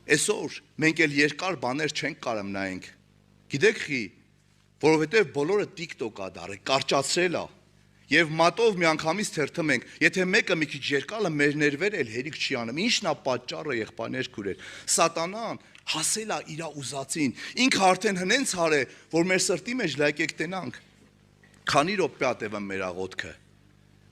Այսօր մենք էլ երկար բաներ չենք կարող նայենք։ Գիտեք խի, որովհետև բոլորը TikTok-ա դարել, կարճացրել է։ Եվ մատով միանգամից թերթում ենք, եթե մեկը մի քիչ երկալը մեր ներվեր էլ հերիք չի անում, ի՞նչն է պատճառը, եղբայրներ քուրեր։ Սատանան հասել է իր ուզածին, ինքը արդեն հնենց հարե, որ մեր սրտի մեջ լայքեք տենանք։ Քանի րոպե ա տևում մեր աղոթքը։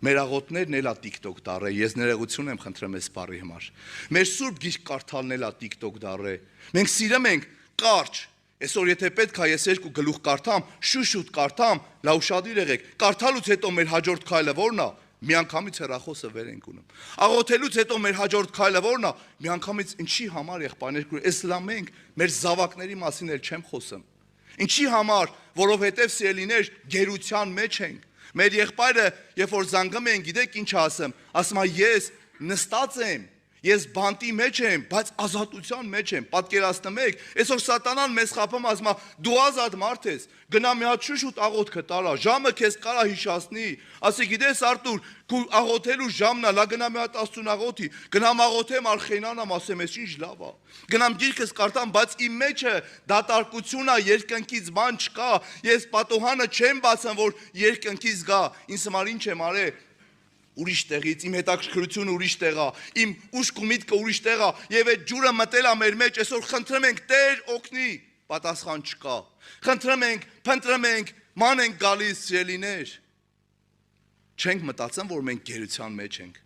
Մեր աղոթներն էլ է TikTok դարել, ես ներողություն եմ խնդրում այս բառի համար։ Մեր սուրբ գիրք կարդալն էլ է TikTok դարել։ Մենք սիրում ենք կարճ։ Այսօր եթե պետք է ես 2 գլուխ կարդամ, շուշուտ կարդամ, լավ ուշադիր եղեք։ Կարդալուց հետո մեր հաջորդ քայլը ո՞րն է։ Միանգամից հեռախոսը վեր ենք ունում։ Աղոթելուց հետո մեր հաջորդ քայլը ո՞րն է։ Միանգամից ինչի համար եղբայրներ, այս լա մենք մեր զավակների մասին էլ չեմ խոսում։ Ինչի համար, որովհետև սիրելիներ գերության մեջ ենք։ Մեր եղբայրը, երբ որ զանգում են, գիտեք ինչ ասում, ասում է ես նստած եմ, ես բանտի մեջ եմ, բայց ազատության մեջ եմ, պատկերացնում եք, այսօր սատանան մեզ խաբում ասում է դու ազատ մարդ ես, գնա մի հատ շուշուտ աղոթքը տարա, ժամը քեզ կարա հիշացնի, ասի գիտես Արտուր, քու աղոթելու ժամն է, լա գնա մի հատ Աստծուն աղոթի, գնամ աղոթեմ արխենանամ, ասեմ ես ինչ լավ է, գնամ գիրքս կարդամ, բայց իմ մեջը դատարկություն է, երկնքից բան չկա, ես պատոհանը չեմ բացում, որ երկնքից գա, ինձ համար ինչ եմ արել ուրիշ տեղից, իմ հետաքրքրությունը ուրիշ տեղ է, իմ ուշք ու միտքը ուրիշ տեղ է, եւ այդ ջուրը մտել է մեր մեջ, այսօր խնդրում ենք Տեր օգնի, պատասխան չկա։ Խնդրում ենք, փնտրում ենք, ման ենք գալիս սիրելիներ։ Չենք մտածում, որ մենք գերության մեջ ենք։